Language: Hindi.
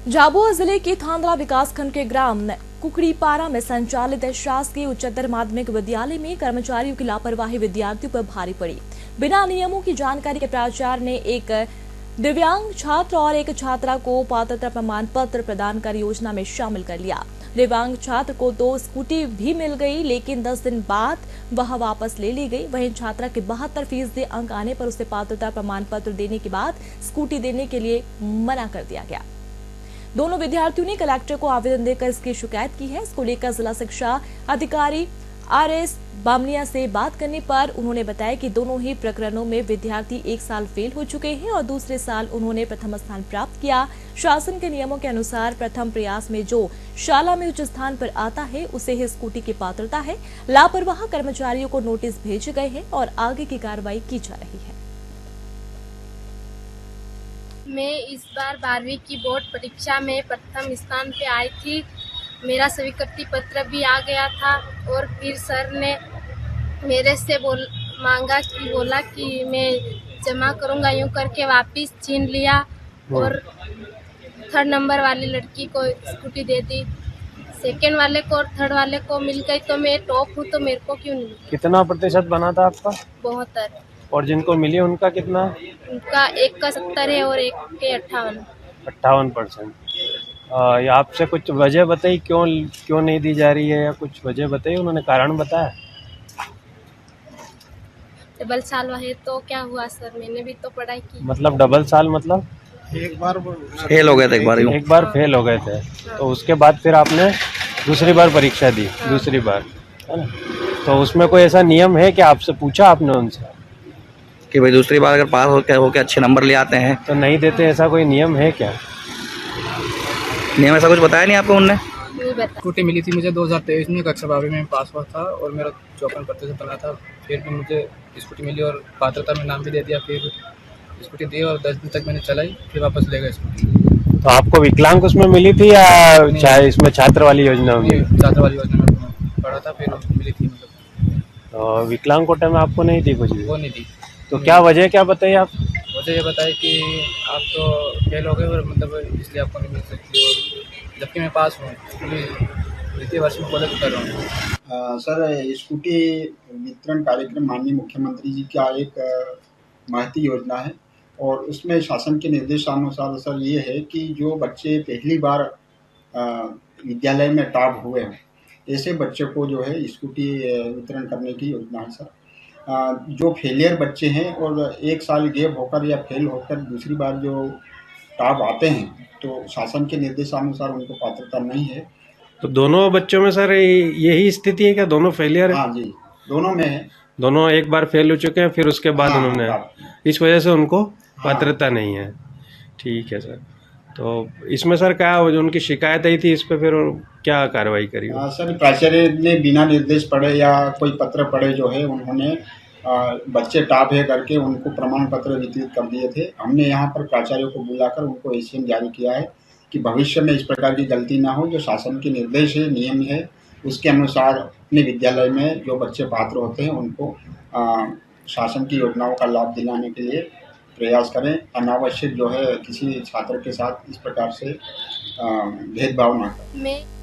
झाबुआ जिले के थांदला विकासखंड के ग्राम कुकड़ीपारा में संचालित शासकीय उच्चतर माध्यमिक विद्यालय में कर्मचारियों की लापरवाही विद्यार्थियों पर भारी पड़ी। बिना नियमों की जानकारी के प्राचार्य ने एक दिव्यांग छात्र और एक छात्रा को पात्रता प्रमाण पत्र प्रदान कर योजना में शामिल कर लिया। दिव्यांग छात्र को 2 स्कूटी भी मिल गई, लेकिन 10 दिन बाद वह वापस ले ली गई। वहीं छात्रा के 72% अंक आने पर उसे पात्रता प्रमाण पत्र देने के बाद स्कूटी देने के लिए मना कर दिया गया। दोनों विद्यार्थियों ने कलेक्टर को आवेदन देकर इसकी शिकायत की है। इसको लेकर जिला शिक्षा अधिकारी RS बामनिया से बात करने पर उन्होंने बताया कि दोनों ही प्रकरणों में विद्यार्थी 1 साल फेल हो चुके हैं और दूसरे साल उन्होंने प्रथम स्थान प्राप्त किया। शासन के नियमों के अनुसार प्रथम प्रयास में जो शाला में उच्च स्थान पर आता है उसे ही स्कूटी की पात्रता है। लापरवाह कर्मचारियों को नोटिस भेजे गए हैं और आगे की कार्रवाई की जा रही है। मैं इस बार 12वीं की बोर्ड परीक्षा में प्रथम स्थान पे आई थी। मेरा स्वीकृति पत्र भी आ गया था और फिर सर ने मेरे से बोला कि मैं जमा करूंगा, यूं करके वापस छीन लिया और 3rd नंबर वाली लड़की को स्कूटी दे दी। सेकेंड वाले को और 3rd वाले को मिल गई, तो मैं टॉप हूँ, तो मेरे को क्यों नहीं मिली? कितना प्रतिशत बना था आपका? 72। और जिनको मिली उनका कितना? उनका एक का 70 है और एक के 58%। या आपसे कुछ वजह बताई क्यों नहीं दी जा रही है, या कुछ वजह बताई, उन्होंने कारण बताया? डबल साल है तो क्या हुआ सर, मैंने भी तो पढ़ाई की। मतलब डबल साल मतलब एक बार फेल हो गए थे, एक बार फेल हो गए थे, तो उसके बाद फिर आपने दूसरी बार परीक्षा दी। दूसरी बार, है ना? तो उसमें कोई ऐसा नियम है कि आपसे पूछा आपने उनसे कि भाई दूसरी बार अगर पास होके अच्छे नंबर ले आते हैं तो नहीं देते? ऐसा कोई नियम है क्या? नियम ऐसा कुछ बताया नहीं आपको उनने? स्कूटी मिली थी मुझे 2023 में, कक्षा 12वीं में पास हुआ था और मेरा 54% बना था। फिर भी मुझे स्कूटी मिली और पात्रता में नाम भी दे दिया। फिर स्कूटी दी और 10 दिन तक मैंने चलाई, फिर वापस ले गए स्कूटी। तो आपको विकलांग उसमें मिली थी या चाहे इसमें छात्र वाली योजना में? छात्र वाली योजना में पढ़ा था, फिर मिली थी। मतलब तो विकलांग कोटे में आपको नहीं थी कुछ भी? वो नहीं थी। तो क्या वजह क्या बताइए आप? मुझे ये बताया कि आप तो फेल हो गए और मतलब इसलिए आपको नहीं मिल सकती, और जबकि मैं पास हूँ, द्वितीय वर्ष में कॉलेज कर रहा हूँ। सर, स्कूटी वितरण कार्यक्रम माननीय मुख्यमंत्री जी का एक महती योजना है और उसमें शासन के निर्देशानुसार सर ये है कि जो बच्चे पहली बार विद्यालय में टॉप हुए हैं, ऐसे बच्चे को जो है स्कूटी वितरण करने की योजना है सर। जो फेलियर बच्चे हैं और 1 साल गैप होकर या फेल होकर दूसरी बार जो टॉप आते हैं, तो शासन के निर्देशानुसार उनको पात्रता नहीं है। तो दोनों बच्चों में सर यही स्थिति है क्या? दोनों फेलियर है? हाँ जी, दोनों में है। दोनों एक बार फेल हो चुके हैं, फिर उसके बाद उन्होंने इस वजह से उनको पात्रता नहीं है। ठीक है सर। तो इसमें सर क्या जो उनकी शिकायत आई थी, इस पे फिर क्या कार्रवाई करी? सर, प्राचार्य ने बिना निर्देश पढ़े या कोई पत्र पढ़े जो है उन्होंने बच्चे टॉप है करके उनको प्रमाण पत्र वितरित कर दिए थे। हमने यहाँ पर प्राचार्यों को बुलाकर उनको ACM जारी किया है कि भविष्य में इस प्रकार की गलती ना हो। जो शासन के निर्देश है, नियम है, उसके अनुसार अपने विद्यालय में जो बच्चे पात्र होते हैं उनको शासन की योजनाओं का लाभ दिलाने के लिए प्रयास करें। अनावश्यक जो है किसी छात्र के साथ इस प्रकार से भेदभाव ना करें।